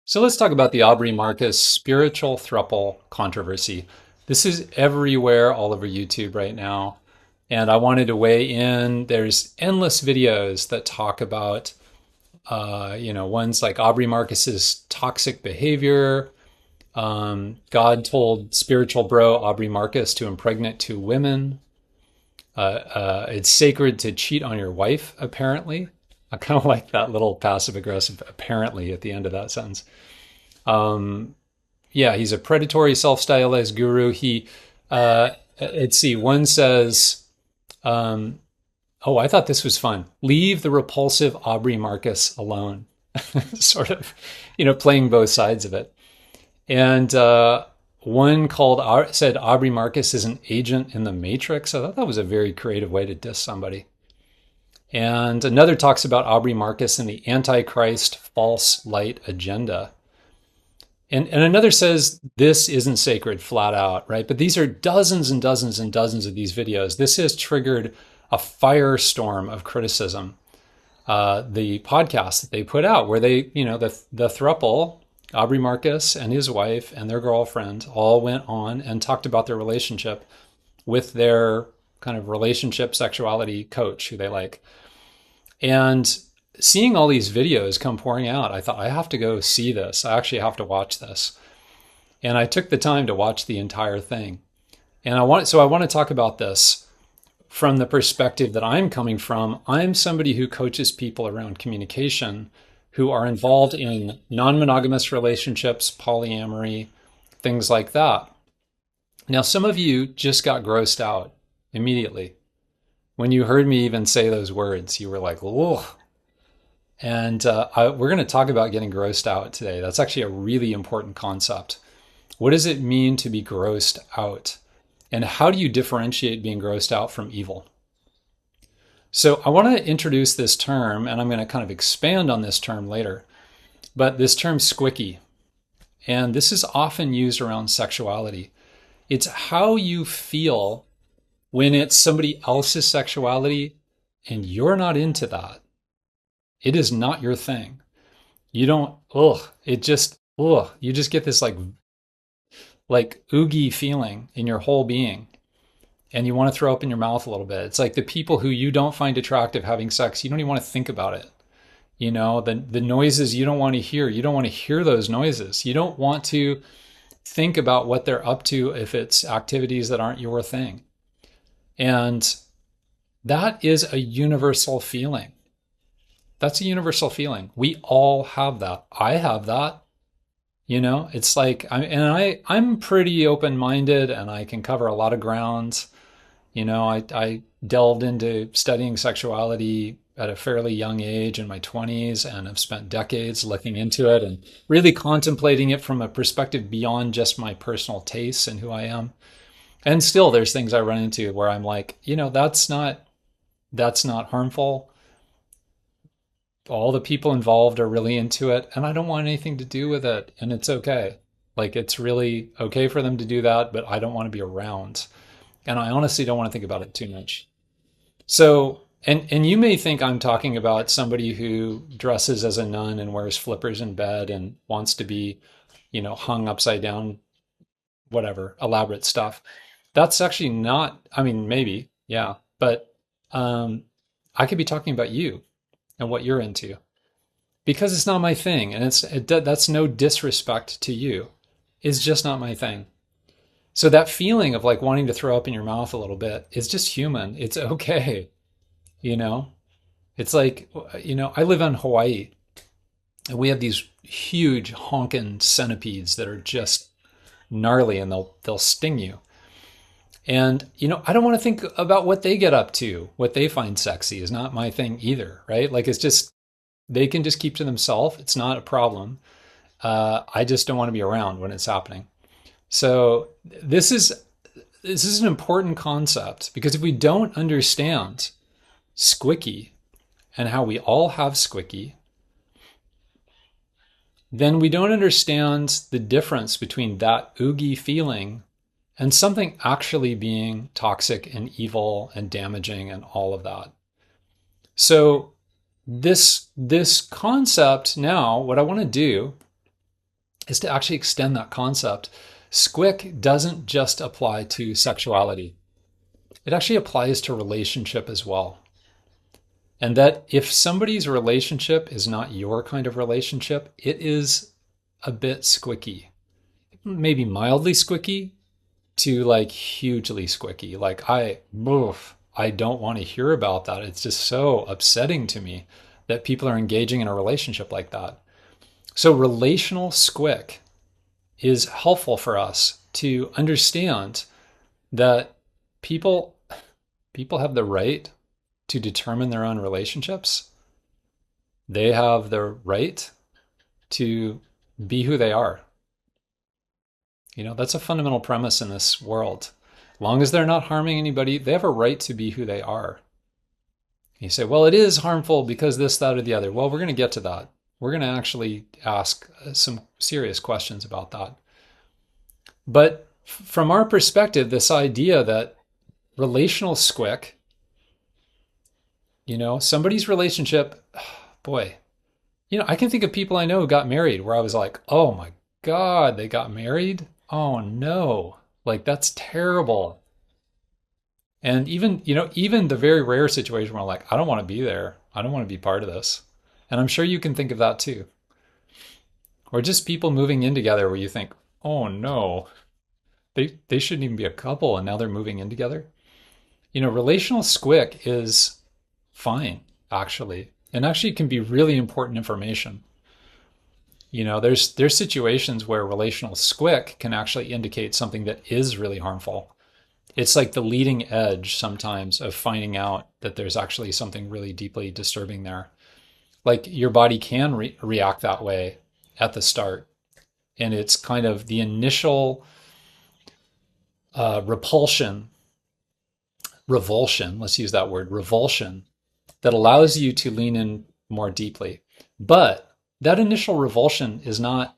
So let's talk about the Aubrey Marcus spiritual throuple controversy. This is everywhere, all over YouTube right now. And I wanted to weigh in. There's endless videos that talk about, ones like Aubrey Marcus's toxic behavior. God told spiritual bro Aubrey Marcus to impregnate two women. It's sacred to cheat on your wife, apparently. I kind of like that little passive aggressive apparently at the end of that sentence. Um, yeah, he's a predatory self-stylized guru. Let's see, one says, um, oh, I thought this was fun. Leave the repulsive Aubrey Marcus alone. Sort of, playing both sides of it. And one said Aubrey Marcus is an agent in the Matrix. I thought that was a very creative way to diss somebody. And another talks about Aubrey Marcus and the Antichrist false light agenda. And another says this isn't sacred flat out, right? But these are dozens and dozens and dozens of these videos. This has triggered a firestorm of criticism. The podcast that they put out where they, the throuple, Aubrey Marcus and his wife and their girlfriend all went on and talked about their relationship with their kind of relationship sexuality coach who they like. And seeing all these videos come pouring out, I thought, I have to go see this. I actually have to watch this. And I took the time to watch the entire thing. And I want to talk about this from the perspective that I'm coming from. I'm somebody who coaches people around communication who are involved in non-monogamous relationships, polyamory, things like that. Now, some of you just got grossed out immediately. When you heard me even say those words, you were like, "Oh." And we're going to talk about getting grossed out today. That's actually a really important concept. What does it mean to be grossed out? And how do you differentiate being grossed out from evil? So I want to introduce this term, and I'm going to kind of expand on this term later. But this term squicky, and this is often used around sexuality. It's how you feel when it's somebody else's sexuality and you're not into that. It is not your thing. You don't, you just get this like oogie feeling in your whole being. And you want to throw up in your mouth a little bit. It's like the people who you don't find attractive having sex, you don't even want to think about it. The noises you don't want to hear, you don't want to hear those noises. You don't want to think about what they're up to if it's activities that aren't your thing. And that is a universal feeling. That's a universal feeling. We all have that. I have that. It's like, I'm pretty open-minded and I can cover a lot of ground. I delved into studying sexuality at a fairly young age in my 20s and have spent decades looking into it and really contemplating it from a perspective beyond just my personal tastes and who I am. And still there's things I run into where I'm like, that's not harmful. All the people involved are really into it and I don't want anything to do with it, and it's okay. Like, it's really okay for them to do that, but I don't want to be around. And I honestly don't want to think about it too much. So, and you may think I'm talking about somebody who dresses as a nun and wears flippers in bed and wants to be, hung upside down, whatever, elaborate stuff. That's actually not, maybe, yeah, but I could be talking about you and what you're into, because it's not my thing, and that's no disrespect to you. It's just not my thing. So that feeling of like wanting to throw up in your mouth a little bit is just human. It's okay. It's like, I live in Hawaii and we have these huge honking centipedes that are just gnarly and they'll sting you. And, I don't want to think about what they get up to. What they find sexy is not my thing either, right? Like, it's just, they can just keep to themselves. It's not a problem. I just don't want to be around when it's happening. So this is an important concept, because if we don't understand squicky and how we all have squicky, then we don't understand the difference between that oogie feeling and something actually being toxic and evil and damaging and all of that. So this concept now, what I want to do is to actually extend that concept. Squick doesn't just apply to sexuality. It actually applies to relationship as well. And that if somebody's relationship is not your kind of relationship, it is a bit squicky. Maybe mildly squicky to like hugely squicky. Like I don't want to hear about that. It's just so upsetting to me that people are engaging in a relationship like that. So relational squick is helpful for us to understand that people people have the right to determine their own relationships. They have the right to be who they are. That's a fundamental premise in this world. As long as they're not harming anybody, they have a right to be who they are. You say, well, it is harmful because this, that, or the other. Well, we're going to get to that. We're going to actually ask some serious questions about that. But from our perspective, this idea that relational squick, somebody's relationship, boy, I can think of people I know who got married where I was like, oh my God, they got married? Oh no, like that's terrible. And even the very rare situation where I'm like, I don't want to be there. I don't want to be part of this. And I'm sure you can think of that too. Or just people moving in together where you think, oh no, they shouldn't even be a couple and now they're moving in together. Relational squick is fine, actually. And actually can be really important information. There's situations where relational squick can actually indicate something that is really harmful. It's like the leading edge sometimes of finding out that there's actually something really deeply disturbing there. Like your body can react that way at the start. And it's kind of the initial revulsion, let's use that word, revulsion, that allows you to lean in more deeply. But that initial revulsion is not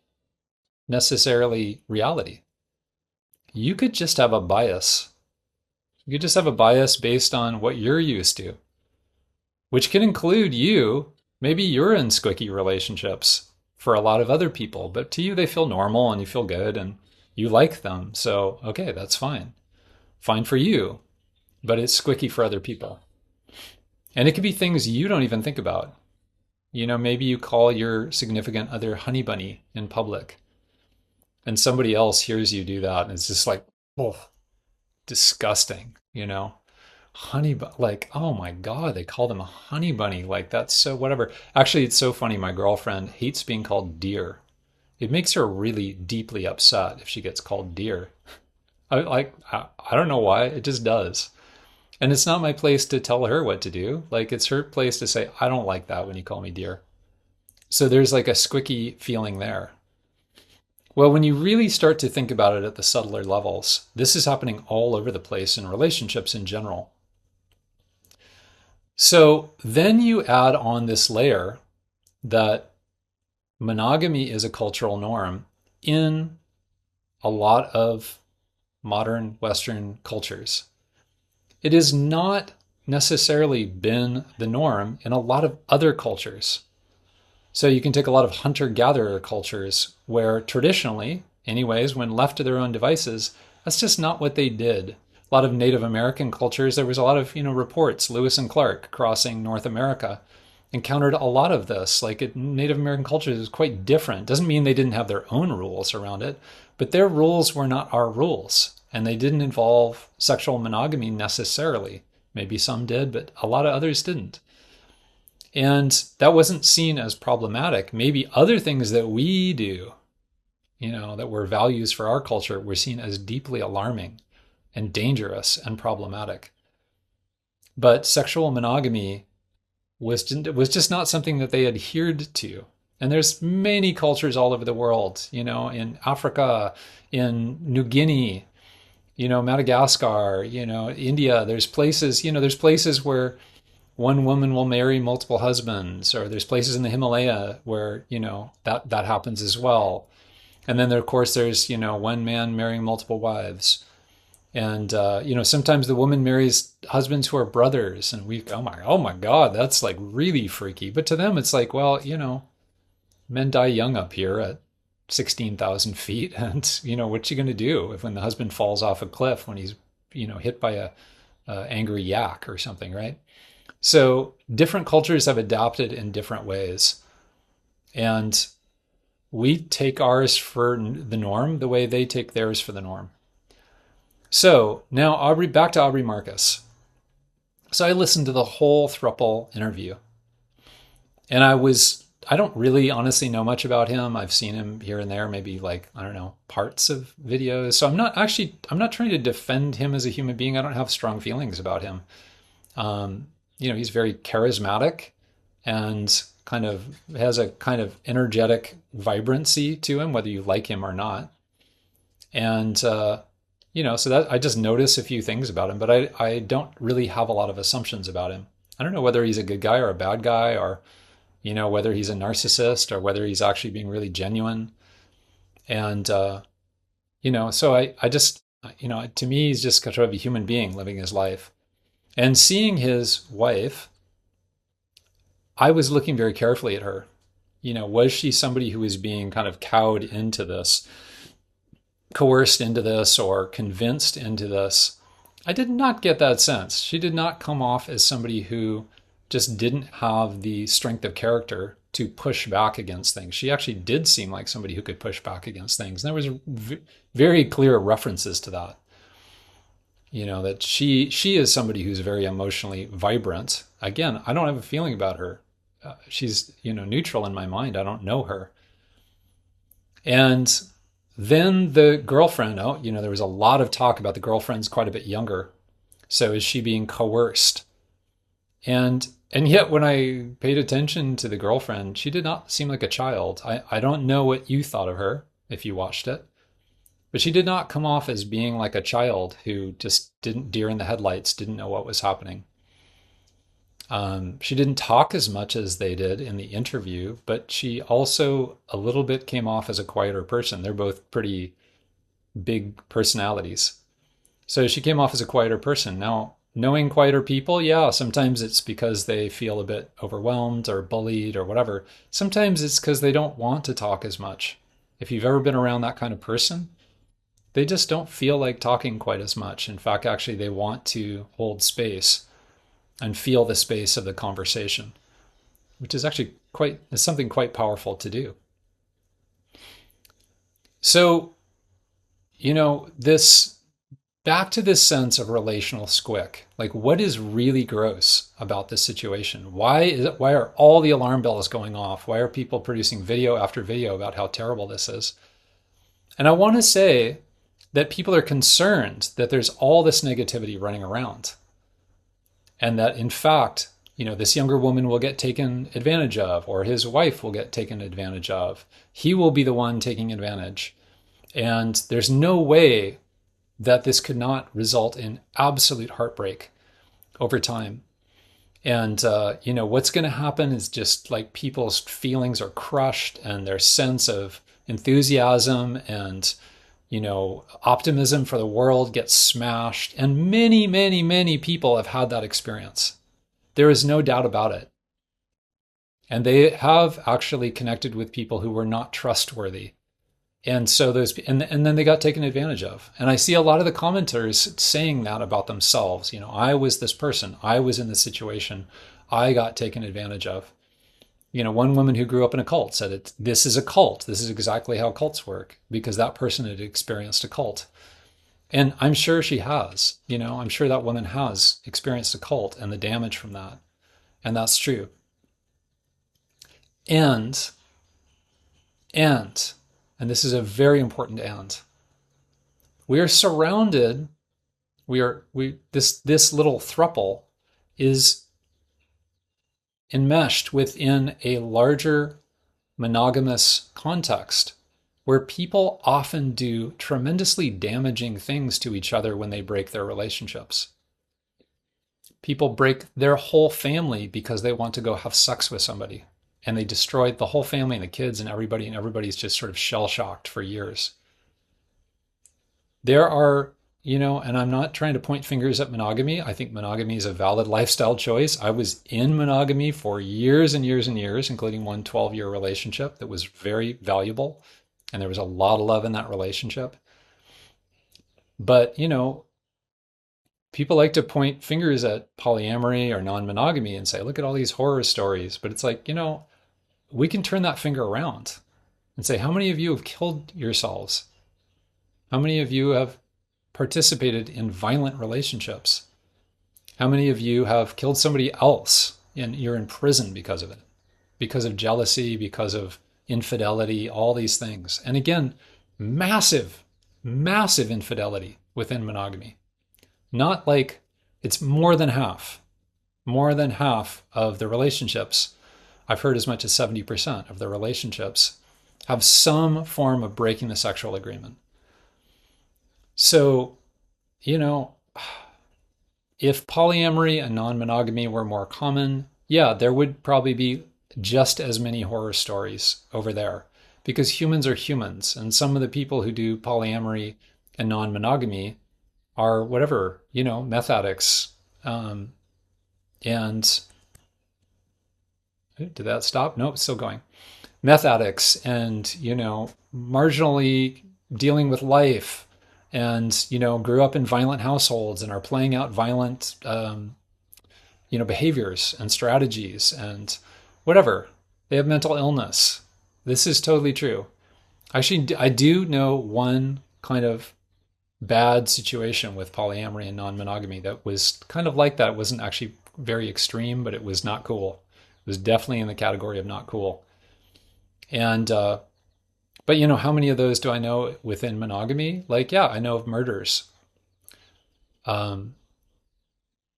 necessarily reality. You could just have a bias. You could just have a bias based on what you're used to, which can include you. Maybe you're in squicky relationships for a lot of other people, but to you, they feel normal and you feel good and you like them. So, okay, that's fine. Fine for you, but it's squicky for other people. And it could be things you don't even think about. Maybe you call your significant other honey bunny in public and somebody else hears you do that and it's just like, oh, disgusting, honey, like, oh my God, they call them a honey bunny. Like that's so whatever. Actually, it's so funny. My girlfriend hates being called dear. It makes her really deeply upset if she gets called dear. I don't know why. It just does. And it's not my place to tell her what to do. Like it's her place to say, I don't like that when you call me dear. So there's like a squicky feeling there. Well, when you really start to think about it at the subtler levels, this is happening all over the place in relationships in general. So then you add on this layer that monogamy is a cultural norm in a lot of modern Western cultures. It has not necessarily been the norm in a lot of other cultures. So you can take a lot of hunter-gatherer cultures where traditionally, anyways, when left to their own devices, that's just not what they did. A lot of Native American cultures, there was a lot of, reports. Lewis and Clark crossing North America encountered a lot of this. Like Native American culture is quite different. Doesn't mean they didn't have their own rules around it, but their rules were not our rules. And they didn't involve sexual monogamy necessarily. Maybe some did, but a lot of others didn't. And that wasn't seen as problematic. Maybe other things that we do, that were values for our culture, were seen as deeply alarming and dangerous and problematic. But sexual monogamy was just not something that they adhered to. And there's many cultures all over the world, in Africa, in New Guinea, Madagascar, India. There's places where one woman will marry multiple husbands, or there's places in the Himalaya where, that happens as well. And then of course there's, one man marrying multiple wives. And, sometimes the woman marries husbands who are brothers and oh my God, that's like really freaky. But to them, it's like, well, men die young up here at 16,000 feet. And, what's she going to do if when the husband falls off a cliff when he's, hit by a angry yak or something, right? So different cultures have adapted in different ways. And we take ours for the norm the way they take theirs for the norm. So now Aubrey, back to Aubrey Marcus. So I listened to the whole Throuple interview. And I don't really honestly know much about him. I've seen him here and there, maybe like, I don't know, parts of videos. So I'm not trying to defend him as a human being. I don't have strong feelings about him. He's very charismatic and kind of has a kind of energetic vibrancy to him, whether you like him or not. And, so that I just notice a few things about him, but I don't really have a lot of assumptions about him. I don't know whether he's a good guy or a bad guy, or, whether he's a narcissist or whether he's actually being really genuine. And, so I just, to me, he's just sort of a human being living his life. And seeing his wife, I was looking very carefully at her. Was she somebody who was being kind of cowed into this, coerced into this, or convinced into this? I did not get that sense. She did not come off as somebody who just didn't have the strength of character to push back against things. She actually did seem like somebody who could push back against things. And there was very clear references to that. That she is somebody who's very emotionally vibrant. Again, I don't have a feeling about her. She's, neutral in my mind. I don't know her. And then the girlfriend, there was a lot of talk about the girlfriend's quite a bit younger. So is she being coerced? And yet when I paid attention to the girlfriend, she did not seem like a child. I don't know what you thought of her if you watched it, but she did not come off as being like a child who just didn't deer in the headlights, didn't know what was happening. She didn't talk as much as they did in the interview, but she also a little bit came off as a quieter person. They're both pretty big personalities. So she came off as a quieter person. Now, knowing quieter people, yeah, sometimes it's because they feel a bit overwhelmed or bullied or whatever. Sometimes it's because they don't want to talk as much. If you've ever been around that kind of person, they just don't feel like talking quite as much. In fact, actually, they want to hold space and feel the space of the conversation, which is actually something quite powerful to do. So, back to this sense of relational squick. Like, what is really gross about this situation? Why are all the alarm bells going off? Why are people producing video after video about how terrible this is? And I want to say that people are concerned that there's all this negativity running around. And that, in fact, this younger woman will get taken advantage of, or his wife will get taken advantage of. He will be the one taking advantage. And there's no way that this could not result in absolute heartbreak over time. And, what's going to happen is just like people's feelings are crushed and their sense of enthusiasm and, optimism for the world gets smashed. And many, many, many people have had that experience. There is no doubt about it. And they have actually connected with people who were not trustworthy. And so and then they got taken advantage of. And I see a lot of the commenters saying that about themselves. I was this person. I was in this situation. I got taken advantage of. One woman who grew up in a cult said, this is a cult. This is exactly how cults work, because that person had experienced a cult. And I'm sure she has. I'm sure that woman has experienced a cult and the damage from that. And that's true. And this is a very important and, we are surrounded, this little throuple is enmeshed within a larger monogamous context where people often do tremendously damaging things to each other when they break their relationships. People break their whole family because they want to go have sex with somebody, and they destroy the whole family and the kids and everybody's just sort of shell-shocked for years. There are, and I'm not trying to point fingers at monogamy. I think monogamy is a valid lifestyle choice. I was in monogamy for years and years and years, including one 12-year relationship that was very valuable and there was a lot of love in that relationship. But, people like to point fingers at polyamory or non-monogamy and say, look at all these horror stories. But it's like, we can turn that finger around and say, how many of you have killed yourselves? How many of you have participated in violent relationships? How many of you have killed somebody else and you're in prison because of it? Because of jealousy, because of infidelity, all these things. And again, massive, massive infidelity within monogamy. Not like it's more than half of the relationships. I've heard as much as 70% of the relationships have some form of breaking the sexual agreement. So, if polyamory and non-monogamy were more common, yeah, there would probably be just as many horror stories over there because humans are humans. And some of the people who do polyamory and non-monogamy are whatever, meth addicts. And did that stop? Nope, it's still going. Meth addicts and, marginally dealing with life and, grew up in violent households and are playing out violent, behaviors and strategies and whatever. They have mental illness. This is totally true. Actually, I do know one kind of bad situation with polyamory and non-monogamy that was kind of like that. It wasn't actually very extreme, but it was not cool. It was definitely in the category of not cool. And, but how many of those do I know within monogamy? Like, yeah, I know of murders.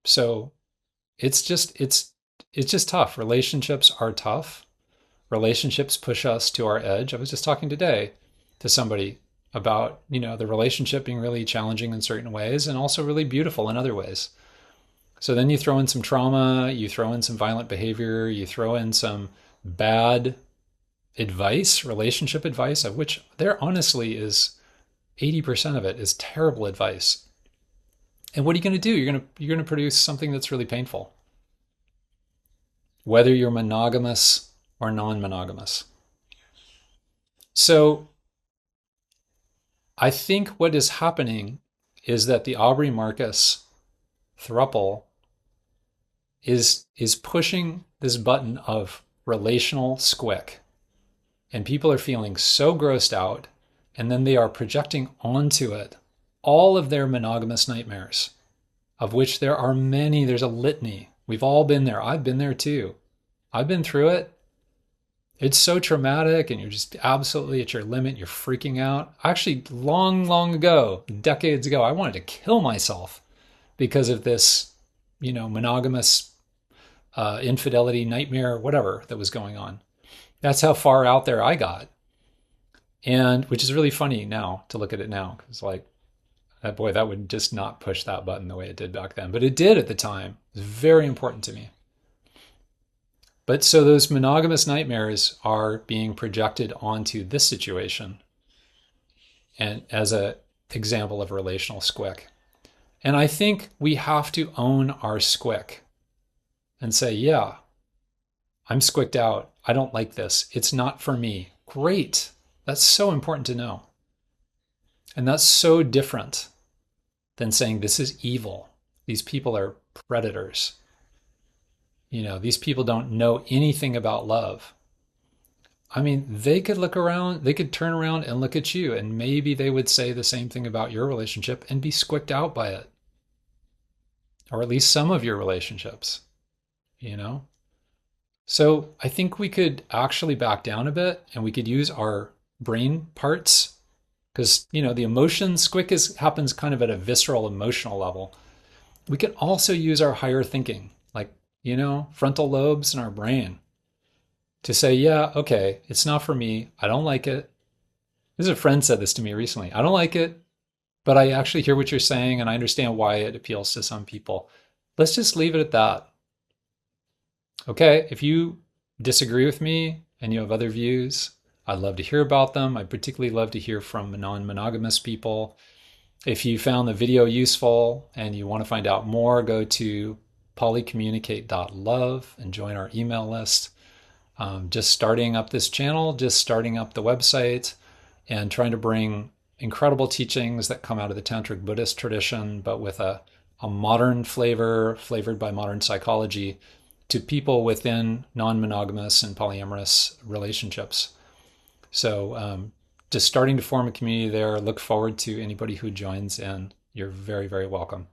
So it's just tough. Relationships are tough. Relationships push us to our edge. I was just talking today to somebody about, the relationship being really challenging in certain ways and also really beautiful in other ways. So then you throw in some trauma, you throw in some violent behavior, you throw in some bad advice, relationship advice, of which there honestly is 80% of it is terrible advice. And what are you going to do? You're going to produce something that's really painful, whether you're monogamous or non-monogamous. So I think what is happening is that the Aubrey Marcus throuple is pushing this button of relational squick. And people are feeling so grossed out, and then they are projecting onto it all of their monogamous nightmares, of which there are many. There's a litany. We've all been there. I've been there too. I've been through it. It's so traumatic and you're just absolutely at your limit. You're freaking out. Actually, long, long ago, decades ago, I wanted to kill myself because of this, monogamous infidelity, nightmare, whatever that was going on. That's how far out there I got. And which is really funny now to look at it now. Because boy, that would just not push that button the way it did back then. But it did at the time. It was very important to me. But so those monogamous nightmares are being projected onto this situation and as an example of relational squick. And I think we have to own our squick and say, yeah, I'm squicked out. I don't like this. It's not for me. Great. That's so important to know. And that's so different than saying this is evil. These people are predators. These people don't know anything about love. I mean, they could look around, they could turn around and look at you, and maybe they would say the same thing about your relationship and be squicked out by it. Or at least some of your relationships, So I think we could actually back down a bit and we could use our brain parts because, the emotion squick happens kind of at a visceral emotional level. We can also use our higher thinking, like, frontal lobes in our brain to say, yeah, okay, it's not for me. I don't like it. This is a friend said this to me recently. I don't like it, but I actually hear what you're saying and I understand why it appeals to some people. Let's just leave it at that. Okay, if you disagree with me and you have other views, I'd love to hear about them. I'd particularly love to hear from non-monogamous people. If you found the video useful and you want to find out more, go to polycommunicate.love and join our email list. Just starting up this channel, just starting up the website. and trying to bring incredible teachings that come out of the Tantric Buddhist tradition, but with a modern flavor, flavored by modern psychology, to people within non-monogamous and polyamorous relationships. So just starting to form a community there. Look forward to anybody who joins in. You're very, very welcome.